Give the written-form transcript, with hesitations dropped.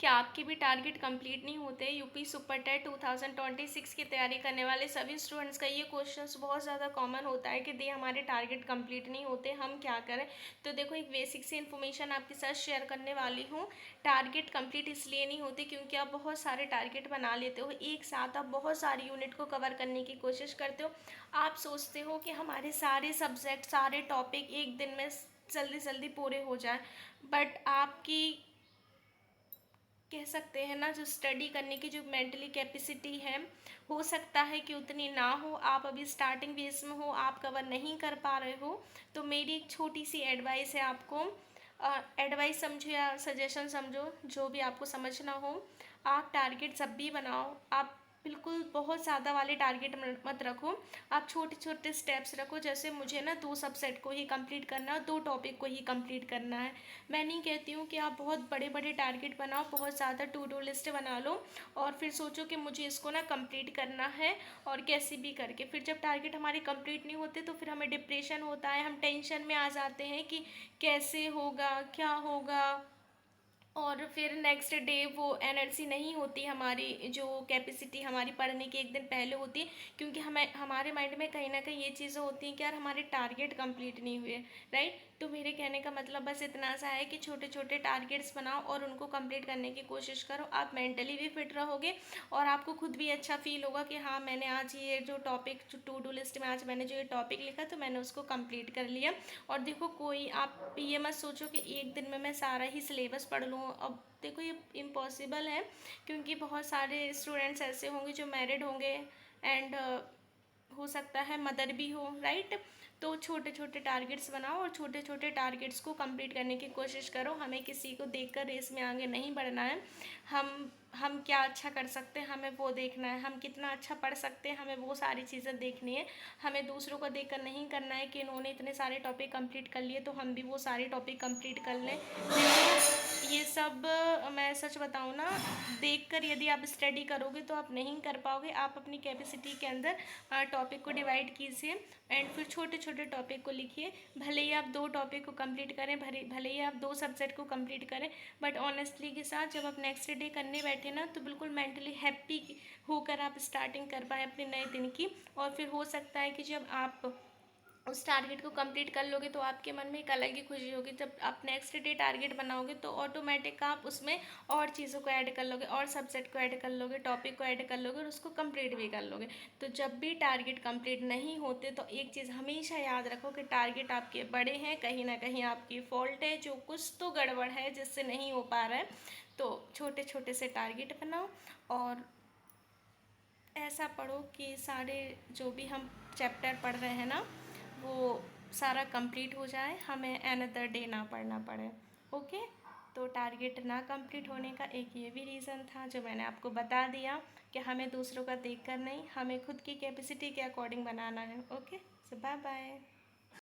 क्या आपके भी टारगेट कंप्लीट नहीं होते? यूपी सुपर टेट 2026 की तैयारी करने वाले सभी स्टूडेंट्स का ये क्वेश्चंस बहुत ज़्यादा कॉमन होता है कि दी हमारे टारगेट कंप्लीट नहीं होते, हम क्या करें। तो देखो, एक बेसिक सी इन्फॉर्मेशन आपके साथ शेयर करने वाली हूँ। टारगेट कंप्लीट इसलिए नहीं होते क्योंकि आप बहुत सारे टारगेट बना लेते हो एक साथ, आप बहुत सारी यूनिट को कवर करने की कोशिश करते हो। आप सोचते हो कि हमारे सारे सब्जेक्ट, सारे टॉपिक एक दिन में जल्दी जल्दी पूरे हो जाए, बट आपकी, कह सकते हैं ना, जो स्टडी करने की जो मेंटली कैपेसिटी है, हो सकता है कि उतनी ना हो। आप अभी स्टार्टिंग फेज में हो, आप कवर नहीं कर पा रहे हो। तो मेरी एक छोटी सी एडवाइस है आपको, एडवाइस समझो या सजेशन समझो, जो भी आपको समझना हो। आप टारगेट जब भी बनाओ, आप बिल्कुल बहुत ज़्यादा वाले टारगेट मत रखो। आप छोटे छोटे स्टेप्स रखो। जैसे मुझे ना 2 सबसेट को ही कंप्लीट करना है, 2 टॉपिक को ही कंप्लीट करना है। मैं नहीं कहती हूँ कि आप बहुत बड़े बड़े टारगेट बनाओ, बहुत ज़्यादा टू डू लिस्ट बना लो और फिर सोचो कि मुझे इसको ना कंप्लीट करना है, और कैसे भी करके फिर जब टारगेट हमारे कंप्लीट नहीं होते तो फिर हमें डिप्रेशन होता है, हम टेंशन में आ जाते हैं कि कैसे होगा, क्या होगा। और फिर नेक्स्ट डे वो एनर्जी नहीं होती हमारी, जो कैपेसिटी हमारी पढ़ने की एक दिन पहले होती है, क्योंकि हमें, हमारे माइंड में कहीं ना कहीं ये चीज़ें होती हैं कि यार हमारे टारगेट कंप्लीट नहीं हुए, राइट। तो मेरे कहने का मतलब बस इतना सा है कि छोटे छोटे टारगेट्स बनाओ और उनको कंप्लीट करने की कोशिश करो। आप मेंटली भी फिट रहोगे और आपको खुद भी अच्छा फील होगा कि हाँ, मैंने आज ये जो टॉपिक, जो टू डू लिस्ट में आज मैंने जो ये टॉपिक लिखा तो मैंने उसको कंप्लीट कर लिया। और देखो, कोई आप ये मत सोचो कि एक दिन में मैं सारा ही सिलेबस पढ़ लूँ। अब देखो, ये इम्पॉसिबल है, क्योंकि बहुत सारे स्टूडेंट्स ऐसे होंगे जो मैरिड होंगे एंड हो सकता है मदर भी हो, राइट। तो छोटे छोटे टारगेट्स बनाओ और छोटे छोटे टारगेट्स को कंप्लीट करने की कोशिश करो। हमें किसी को देखकर रेस में आगे नहीं बढ़ना है। हम क्या अच्छा कर सकते हैं, हमें वो देखना है। हम कितना अच्छा पढ़ सकते हैं, हमें वो सारी चीज़ें देखनी है। हमें दूसरों को देखकर नहीं करना है कि इन्होंने इतने सारे टॉपिक कंप्लीट कर लिए तो हम भी वो सारे टॉपिक कंप्लीट कर लें। देखो, ये सब मैं सच बताऊँ ना, देखकर यदि आप स्टडी करोगे तो आप नहीं कर पाओगे। आप अपनी कैपेसिटी के अंदर टॉपिक को डिवाइड कीजिए एंड फिर छोटे छोटे टॉपिक को लिखिए। भले ही आप 2 टॉपिक को कंप्लीट करें, भले ही आप 2 सब्जेक्ट को कंप्लीट करें, बट ऑनेस्टली के साथ जब आप नेक्स्ट डे करने बैठे ना, तो बिल्कुल मेंटली हैप्पी होकर आप स्टार्टिंग कर पाएँ अपने नए दिन की। और फिर हो सकता है कि जब आप उस टारगेट को कंप्लीट कर लोगे तो आपके मन में एक अलग ही खुशी होगी। जब आप नेक्स्ट डे टारगेट बनाओगे तो ऑटोमेटिक आप उसमें और चीज़ों को ऐड कर लोगे, और सब्जेक्ट को ऐड कर लोगे, टॉपिक को ऐड कर लोगे और उसको कंप्लीट भी कर लोगे। तो जब भी टारगेट कंप्लीट नहीं होते तो एक चीज़ हमेशा याद रखो कि टारगेट आपके बड़े हैं, कहीं ना कहीं आपकी फॉल्ट है, जो कुछ तो गड़बड़ है जिससे नहीं हो पा रहा है। तो छोटे छोटे से टारगेट बनाओ और ऐसा पढ़ो कि सारे जो भी हम चैप्टर पढ़ रहे हैं ना, वो सारा कंप्लीट हो जाए, हमें अनदर डे ना पढ़ना पड़े। ओके। तो टारगेट ना कंप्लीट होने का एक ये भी रीज़न था जो मैंने आपको बता दिया, कि हमें दूसरों का देखकर नहीं, हमें खुद की कैपेसिटी के अकॉर्डिंग बनाना है। ओके, सो बाय बाय।